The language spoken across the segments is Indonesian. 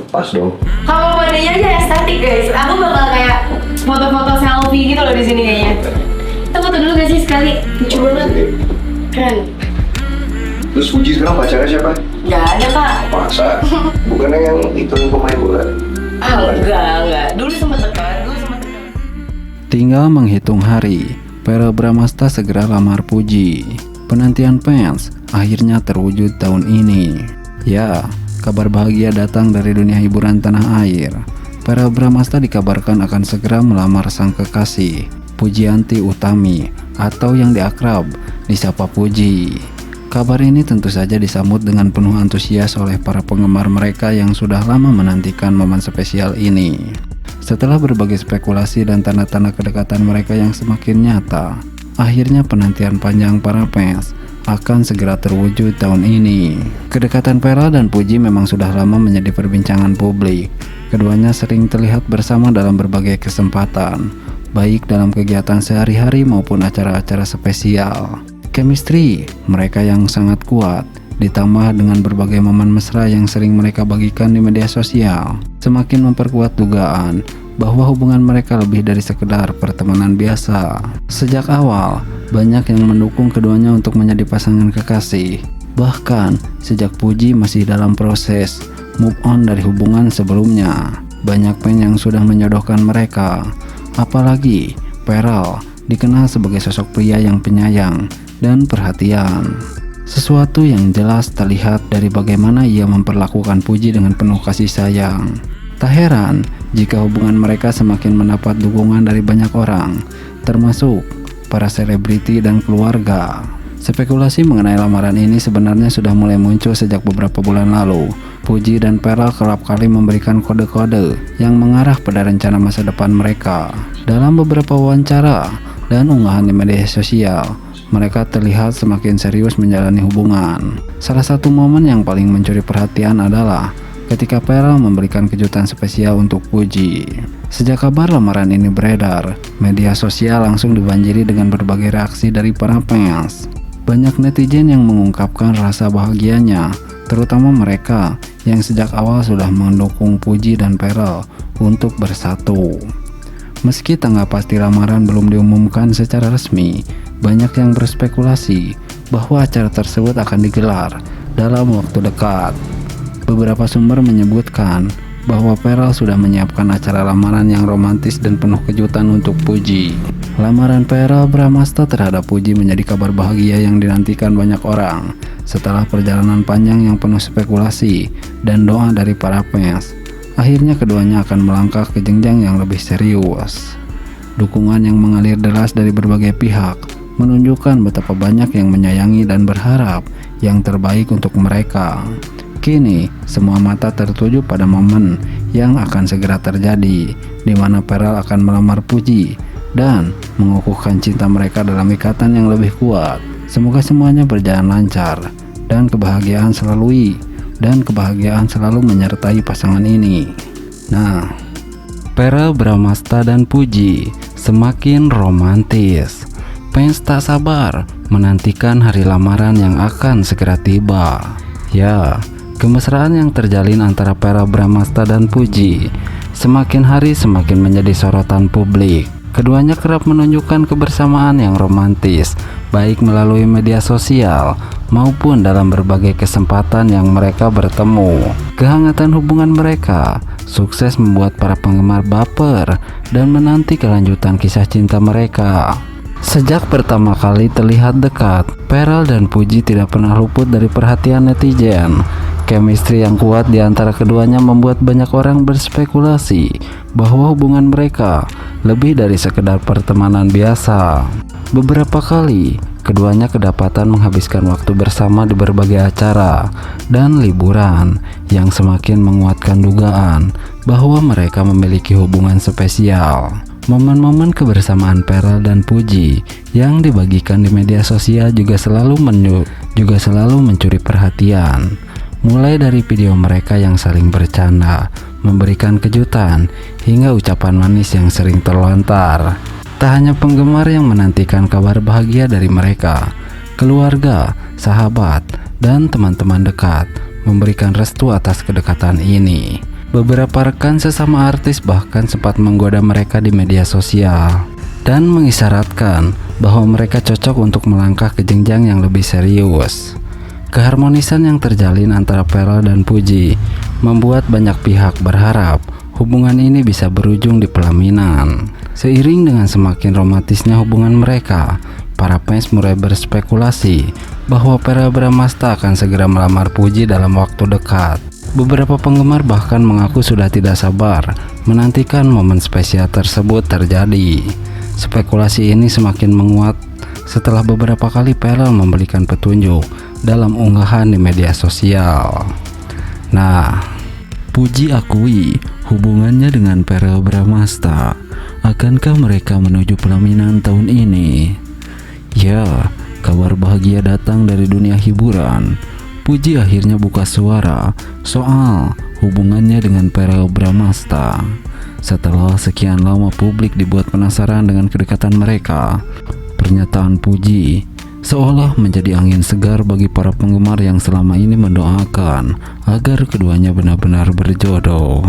Pas dong. Kalau modelnya aja estetik guys. Aku bakal kayak foto-foto selfie gitu loh di sini kayaknya. Kita foto dulu gak sih sekali? Lucu banget. Keren. Terus Puji sekarang pacarnya siapa? Gak ada kak. Masa? Bukannya yang itu pemain bola? Enggak. Dulu sempat dekat. Tinggal menghitung hari, Verrell Bramasta segera lamar Puji. Penantian fans akhirnya terwujud tahun ini. Ya, kabar bahagia datang dari dunia hiburan tanah air. Verrell Bramasta dikabarkan akan segera melamar sang kekasih, Pujianti Utami, atau yang diakrab disapa Puji. Kabar ini tentu saja disambut dengan penuh antusias oleh para penggemar mereka yang sudah lama menantikan momen spesial ini. Setelah berbagai spekulasi dan tanda-tanda kedekatan mereka yang semakin nyata, akhirnya penantian panjang para fans akan segera terwujud tahun ini. Kedekatan Verrell dan Puji memang sudah lama menjadi perbincangan publik. Keduanya sering terlihat bersama dalam berbagai kesempatan, baik dalam kegiatan sehari-hari maupun acara-acara spesial. Chemistry mereka yang sangat kuat, ditambah dengan berbagai momen mesra yang sering mereka bagikan di media sosial, semakin memperkuat dugaan bahwa hubungan mereka lebih dari sekedar pertemanan biasa. Sejak awal, banyak yang mendukung keduanya untuk menjadi pasangan kekasih. Bahkan, sejak Puji masih dalam proses move on dari hubungan sebelumnya, banyak fans yang sudah menjodohkan mereka. Apalagi, Verrell dikenal sebagai sosok pria yang penyayang dan perhatian. Sesuatu yang jelas terlihat dari bagaimana ia memperlakukan Puji dengan penuh kasih sayang. Tak heran jika hubungan mereka semakin mendapat dukungan dari banyak orang, termasuk para selebriti dan keluarga. Spekulasi mengenai lamaran ini sebenarnya sudah mulai muncul sejak beberapa bulan lalu. Puji dan Verrell kerap kali memberikan kode-kode yang mengarah pada rencana masa depan mereka. Dalam beberapa wawancara dan unggahan di media sosial, mereka terlihat semakin serius menjalani hubungan. Salah satu momen yang paling mencuri perhatian adalah ketika Verrell memberikan kejutan spesial untuk Puji. Sejak kabar lamaran ini beredar, media sosial langsung dibanjiri dengan berbagai reaksi dari para fans. Banyak netizen yang mengungkapkan rasa bahagianya, terutama mereka yang sejak awal sudah mendukung Puji dan Verrell untuk bersatu. Meski tanggal pasti lamaran belum diumumkan secara resmi, banyak yang berspekulasi bahwa acara tersebut akan digelar dalam waktu dekat. Beberapa sumber menyebutkan bahwa Verrell sudah menyiapkan acara lamaran yang romantis dan penuh kejutan untuk Puji. Lamaran Verrell Bramasta terhadap Puji menjadi kabar bahagia yang dinantikan banyak orang. Setelah perjalanan panjang yang penuh spekulasi dan doa dari para fans, akhirnya keduanya akan melangkah ke jenjang yang lebih serius. Dukungan yang mengalir deras dari berbagai pihak menunjukkan betapa banyak yang menyayangi dan berharap yang terbaik untuk mereka. Kini, semua mata tertuju pada momen yang akan segera terjadi, di mana Verrell akan melamar Puji dan mengukuhkan cinta mereka dalam ikatan yang lebih kuat. Semoga semuanya berjalan lancar dan kebahagiaan selalu menyertai pasangan ini. Nah, Verrell Bramasta dan Puji semakin romantis. Fans tak sabar menantikan hari lamaran yang akan segera tiba. Ya, kemesraan yang terjalin antara Verrell Bramasta dan Puji semakin hari semakin menjadi sorotan publik. Keduanya kerap menunjukkan kebersamaan yang romantis, baik melalui media sosial maupun dalam berbagai kesempatan yang mereka bertemu. Kehangatan hubungan mereka sukses membuat para penggemar baper dan menanti kelanjutan kisah cinta mereka. Sejak pertama kali terlihat dekat, Verrell dan Puji tidak pernah luput dari perhatian netizen. Chemistry yang kuat di antara keduanya membuat banyak orang berspekulasi bahwa hubungan mereka lebih dari sekedar pertemanan biasa. Beberapa kali, keduanya kedapatan menghabiskan waktu bersama di berbagai acara dan liburan yang semakin menguatkan dugaan bahwa mereka memiliki hubungan spesial. Momen-momen kebersamaan Verrell dan Puji yang dibagikan di media sosial juga selalu mencuri perhatian. Mulai dari video mereka yang saling bercanda, memberikan kejutan, hingga ucapan manis yang sering terlontar. Tak hanya penggemar yang menantikan kabar bahagia dari mereka, keluarga, sahabat, dan teman-teman dekat memberikan restu atas kedekatan ini. Beberapa rekan sesama artis bahkan sempat menggoda mereka di media sosial dan mengisyaratkan bahwa mereka cocok untuk melangkah ke jenjang yang lebih serius. Keharmonisan yang terjalin antara Pharrell dan Puji membuat banyak pihak berharap hubungan ini bisa berujung di pelaminan. Seiring dengan semakin romantisnya hubungan mereka, para fans mulai berspekulasi bahwa Verrell Bramasta akan segera melamar Puji dalam waktu dekat. Beberapa penggemar bahkan mengaku sudah tidak sabar menantikan momen spesial tersebut terjadi. Spekulasi ini semakin menguat setelah beberapa kali Verrell memberikan petunjuk dalam unggahan di media sosial. Nah, Puji akui hubungannya dengan Verrell Bramasta. Akankah mereka menuju pelaminan tahun ini? Ya, kabar bahagia datang dari dunia hiburan. Puji akhirnya buka suara soal hubungannya dengan Verrell Bramasta. Setelah sekian lama publik dibuat penasaran dengan kedekatan mereka, pernyataan Puji seolah menjadi angin segar bagi para penggemar yang selama ini mendoakan agar keduanya benar-benar berjodoh.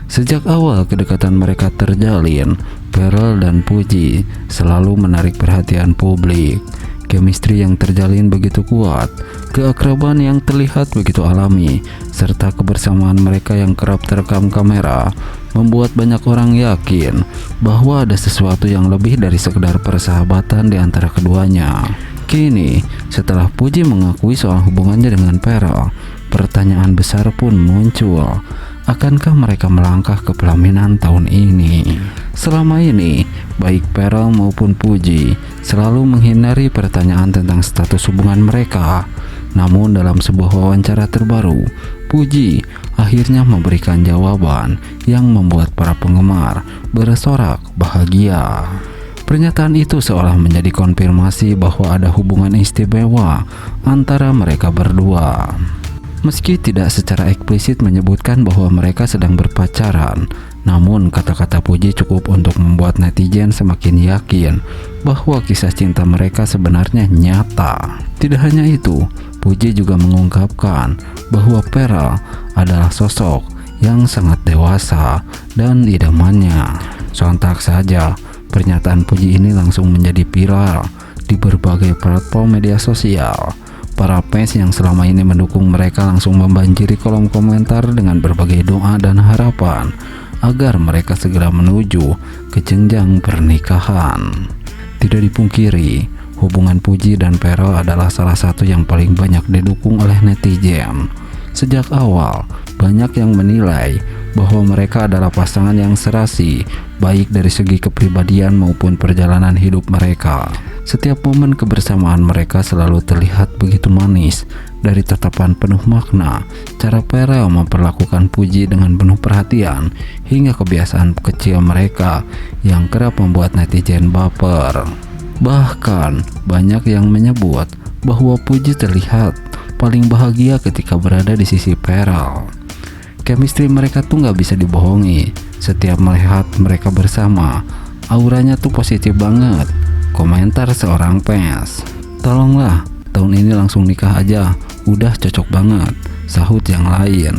Sejak awal kedekatan mereka terjalin, Verrell dan Puji selalu menarik perhatian publik. Chemistry yang terjalin begitu kuat, keakraban yang terlihat begitu alami, serta kebersamaan mereka yang kerap terekam kamera membuat banyak orang yakin bahwa ada sesuatu yang lebih dari sekedar persahabatan di antara keduanya. Kini, setelah Puji mengakui soal hubungannya dengan Verrell, pertanyaan besar pun muncul. Akankah mereka melangkah ke pelaminan tahun ini? Selama ini, baik Verrell maupun Puji selalu menghindari pertanyaan tentang status hubungan mereka. Namun dalam sebuah wawancara terbaru, Puji akhirnya memberikan jawaban yang membuat para penggemar bersorak bahagia. Pernyataan itu seolah menjadi konfirmasi bahwa ada hubungan istimewa antara mereka berdua. Meski tidak secara eksplisit menyebutkan bahwa mereka sedang berpacaran, namun kata-kata Puji cukup untuk membuat netizen semakin yakin bahwa kisah cinta mereka sebenarnya nyata. Tidak hanya itu, Puji juga mengungkapkan bahwa Verrell adalah sosok yang sangat dewasa dan idamannya. Sontak saja, pernyataan Puji ini langsung menjadi viral di berbagai platform media sosial. Para fans yang selama ini mendukung mereka langsung membanjiri kolom komentar dengan berbagai doa dan harapan agar mereka segera menuju ke jenjang pernikahan. Tidak dipungkiri, hubungan Puji dan Verrell adalah salah satu yang paling banyak didukung oleh netizen. Sejak awal, banyak yang menilai bahwa mereka adalah pasangan yang serasi, baik dari segi kepribadian maupun perjalanan hidup mereka. Setiap momen kebersamaan mereka selalu terlihat begitu manis. Dari tatapan penuh makna, cara Verrell memperlakukan Puji dengan penuh perhatian, hingga kebiasaan kecil mereka yang kerap membuat netizen baper. Bahkan, banyak yang menyebut bahwa Puji terlihat paling bahagia ketika berada di sisi Verrell. Chemistry mereka tuh gak bisa dibohongi. Setiap melihat mereka bersama, auranya tuh positif banget. Komentar seorang fans, "Tolonglah, tahun ini langsung nikah aja, udah cocok banget," sahut yang lain.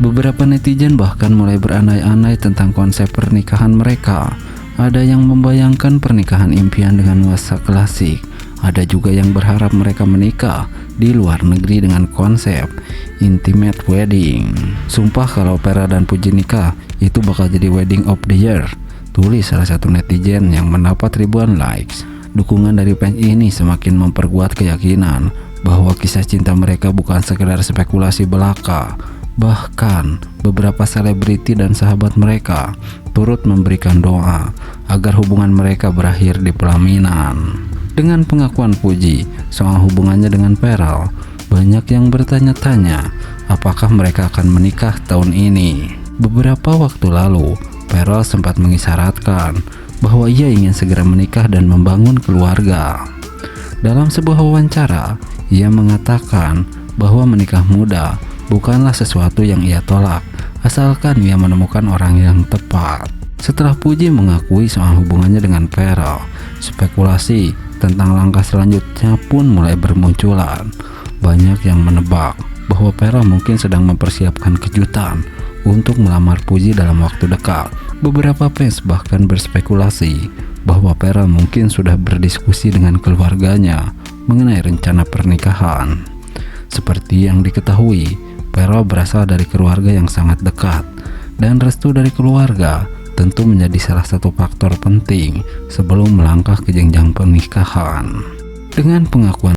Beberapa netizen bahkan mulai berandai-andai tentang konsep pernikahan mereka. Ada yang membayangkan pernikahan impian dengan nuansa klasik. Ada juga yang berharap mereka menikah di luar negeri dengan konsep intimate wedding. Sumpah kalau Verrell dan Puji nikah, itu bakal jadi wedding of the year, tulis salah satu netizen yang mendapat ribuan likes. Dukungan dari fans ini semakin memperkuat keyakinan bahwa kisah cinta mereka bukan sekedar spekulasi belaka. Bahkan beberapa selebriti dan sahabat mereka turut memberikan doa agar hubungan mereka berakhir di pelaminan. Dengan pengakuan Puji soal hubungannya dengan Verrell, banyak yang bertanya-tanya apakah mereka akan menikah tahun ini. Beberapa waktu lalu, Verrell sempat mengisyaratkan bahwa ia ingin segera menikah dan membangun keluarga. Dalam sebuah wawancara, ia mengatakan bahwa menikah muda bukanlah sesuatu yang ia tolak, asalkan ia menemukan orang yang tepat. Setelah Puji mengakui soal hubungannya dengan Verrell, spekulasi tentang langkah selanjutnya pun mulai bermunculan. Banyak yang menebak bahwa Verrell mungkin sedang mempersiapkan kejutan untuk melamar Puji dalam waktu dekat. Beberapa fans bahkan berspekulasi bahwa Vera mungkin sudah berdiskusi dengan keluarganya mengenai rencana pernikahan. Seperti yang diketahui, Vera berasal dari keluarga yang sangat dekat, dan restu dari keluarga tentu menjadi salah satu faktor penting sebelum melangkah ke jenjang pernikahan. Dengan pengakuan